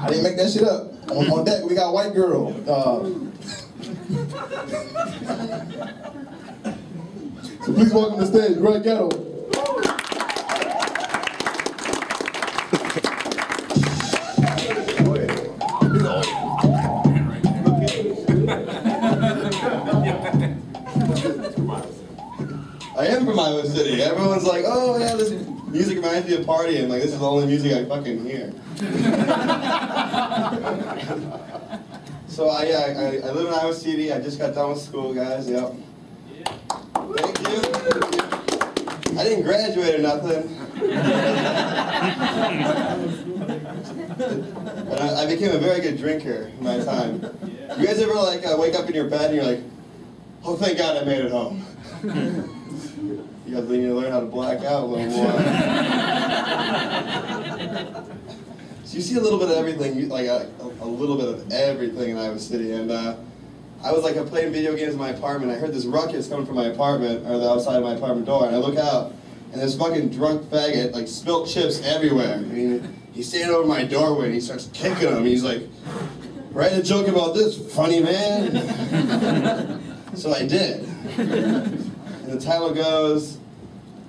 I didn't make that shit up. On deck, we got White Girl. So please welcome to the stage, Gettle. I am from Iowa City. Everyone's like, oh yeah, this music reminds me of partying. Like, this is the only music I fucking hear. So I live in Iowa City. I just got done with school, guys. Yep. Thank you. I didn't graduate or nothing. But I became a very good drinker in my time. You guys ever like wake up in your bed and you're like, oh thank God I made it home. You guys need to learn how to black out a little more. So you see a little bit of everything, like a little bit of everything in Iowa City. And I was like playing video games in my apartment. I heard this ruckus coming from my apartment, or the outside of my apartment door, and I look out, and this fucking drunk faggot like spilt chips everywhere. I mean, he's standing over my doorway and he starts kicking them. He's like, write a joke about this, funny man. So I did. And the title goes,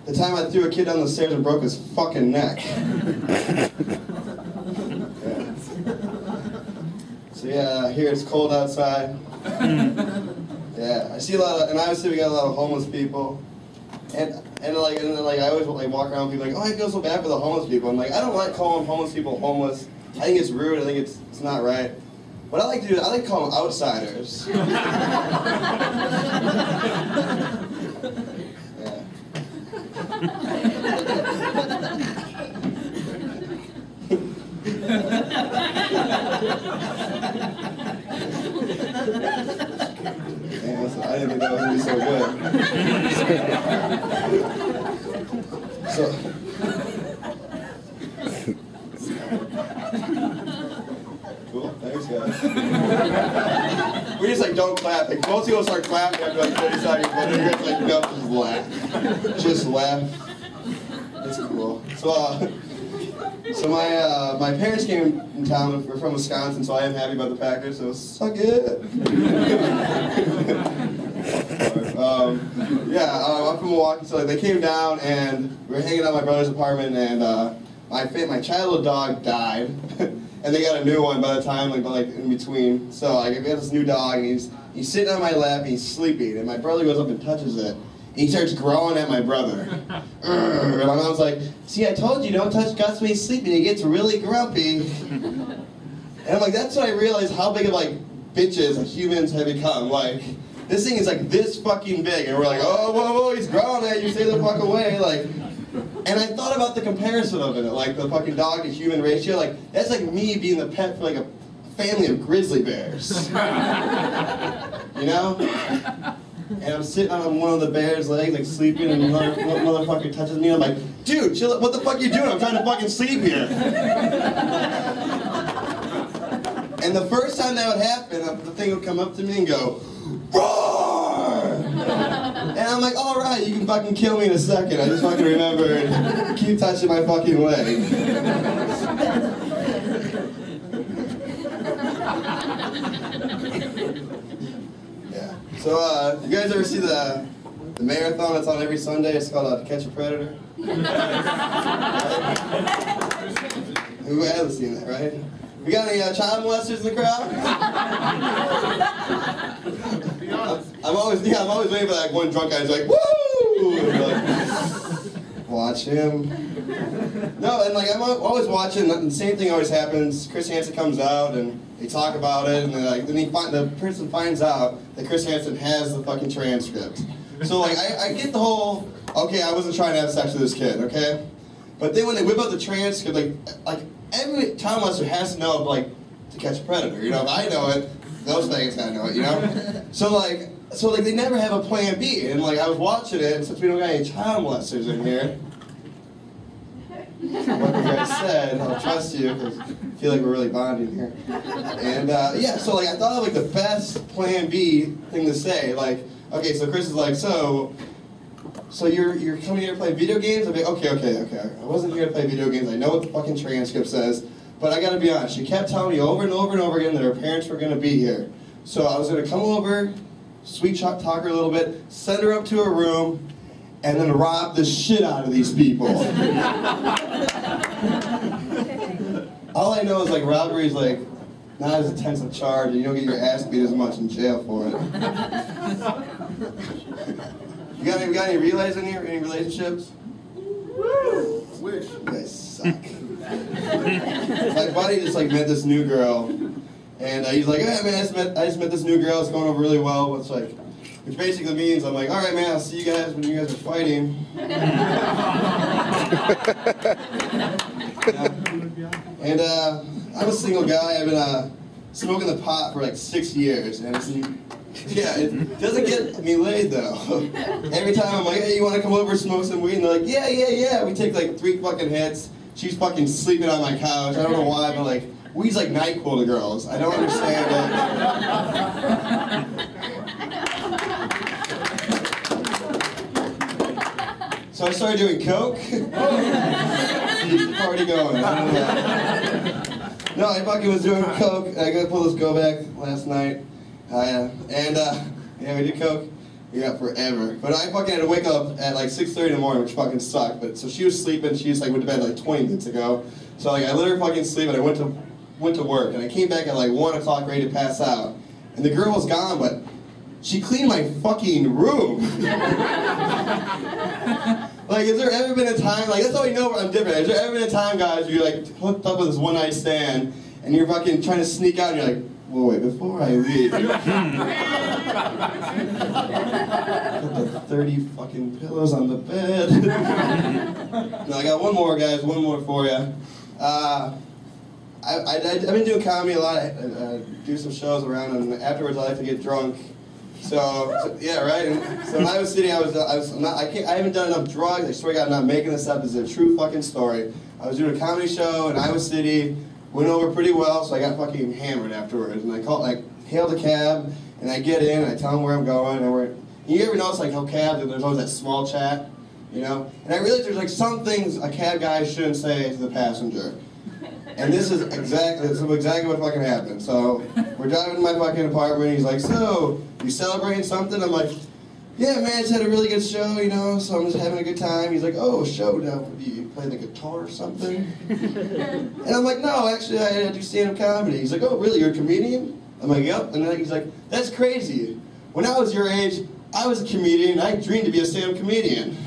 the time I threw a kid down the stairs and broke his fucking neck. Yeah. So yeah, here it's cold outside. Yeah, I see a lot of, and obviously we got a lot of homeless people. And I always like walk around and be like, oh, I feel so bad for the homeless people. I'm like, I don't like calling homeless people homeless. I think it's rude. I think it's not right. What I like to do is I like to call them outsiders. Yeah. Man, I didn't think that was going to be so good. So, cool, thanks guys. We just like don't clap. Like most people start clapping after like 30 seconds, but you're just like, no, just laugh. Just laugh. It's cool. So my parents came in town. We're from Wisconsin, so I am happy about the Packers. So suck it. I'm from Milwaukee, so like, they came down and we were hanging out at my brother's apartment, and my childhood dog died, and they got a new one by the time like in between. So like we got this new dog, and he's sitting on my lap, and he's sleeping, and my brother goes up and touches it. He starts growling at my brother. And my mom's like, see, I told you, don't touch Gus when he's sleeping. He gets really grumpy. And I'm like, that's when I realized how big of like bitches humans have become. Like, this thing is like this fucking big. And we're like, oh, whoa, he's growling at you, stay the fuck away. Like, and I thought about the comparison of it, like the fucking dog to human ratio. Like, that's like me being the pet for like a family of grizzly bears. You know? And I'm sitting on one of the bear's legs, like sleeping, and another motherfucker touches me. I'm like, dude, chill, what the fuck are you doing? I'm trying to fucking sleep here. And the first time that would happen, the thing would come up to me and go, roar! And I'm like, all right, you can fucking kill me in a second. I just fucking remember and keep touching my fucking leg. So, you guys ever see the marathon that's on every Sunday? It's called Catch a Predator. Who hasn't seen that, right? We got any child molesters in the crowd? I'm always waiting for that one drunk guy who's like, woo! Like, watch him. No, and like I'm always watching. The same thing always happens. Chris Hansen comes out and they talk about it, and then the person finds out that Chris Hansen has the fucking transcript. So like I get the whole, okay, I wasn't trying to have sex with this kid, okay? But then when they whip out the transcript, like every child molester has to know like to catch a predator. You know, if I know it, those things gotta know it. You know, so they never have a plan B. And like I was watching it, and since we don't got any child molesters in here. What you guys said, I'll trust you because I feel like we're really bonding here. And yeah, so like I thought of like the best plan B thing to say. Like, okay, so Chris is like, so you're coming here to play video games? I'm like, okay. I wasn't here to play video games. I know what the fucking transcript says, But I gotta be honest, she kept telling me over and over and over again that her parents were gonna be here. So I was gonna come over, sweet talk her a little bit, send her up to her room, and then rob the shit out of these people. All I know is like robbery is like not as intense a charge, and you don't get your ass beat as much in jail for it. You got any relays in here? Any relationships? Woo! Wish. You guys suck. My buddy just like met this new girl, and he's like, "Hey man, I just met this new girl. It's going over really well." It's like, which basically means I'm like, "All right, man, I'll see you guys when you guys are fighting." And I'm a single guy. I've been smoking the pot for like 6 years, and it's, yeah, it doesn't get me laid though. Every time I'm like, "Hey, you want to come over and smoke some weed?" And they're like, "Yeah, yeah, yeah." We take like 3 fucking hits. She's fucking sleeping on my couch. I don't know why, but like, weed's like NyQuil to girls. I don't understand it. So I started doing coke. Party going. I don't know. No, I fucking was doing coke. I got to pull this go back last night. Yeah, we did coke. We got forever. But I fucking had to wake up at like 6:30 in the morning, which fucking sucked. But so she was sleeping. She just like went to bed like 20 minutes ago. So like I let her fucking sleep, and I went to work, and I came back at like 1 o'clock ready to pass out, and the girl was gone, but she cleaned my fucking room. Like, has there ever been a time, like, that's how we know I'm different. Has there ever been a time, guys, where you're like hooked up with this one-night stand, and you're fucking trying to sneak out, and you're like, "Whoa, wait, before I leave." Put the 30 fucking pillows on the bed. No, I got one more, guys, one more for you. I've been doing comedy a lot. I do some shows around, and afterwards I like to get drunk. So yeah, right. And so in Iowa City, I haven't done enough drugs. I swear to God, I'm not making this up. This is a true fucking story. I was doing a comedy show in Iowa City. Went over pretty well, so I got fucking hammered afterwards. And I hailed a cab, and I get in, and I tell them where I'm going. And you ever notice like how cabs, there's always that small chat, you know? And I realized there's like some things a cab guy shouldn't say to the passenger. And this is exactly what fucking happened. So we're driving to my fucking apartment. He's like, "So, you celebrating something?" I'm like, "Yeah, man, I just had a really good show, you know, so I'm just having a good time." He's like, "Oh, show, now, do you play the guitar or something?" And I'm like, "No, actually, I do stand-up comedy." He's like, "Oh, really, you're a comedian?" I'm like, "Yep." And then he's like, "That's crazy. When I was your age, I was a comedian, and I dreamed to be a stand-up comedian."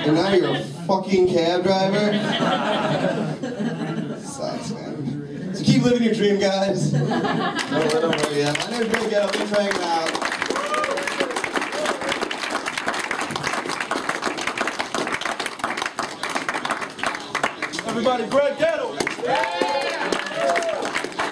And now you're a fucking cab driver? Sucks, man. So keep living your dream, guys. Don't let them worry you. My name's Gettle. Thanks for hanging out. Everybody, Gettle! Yeah!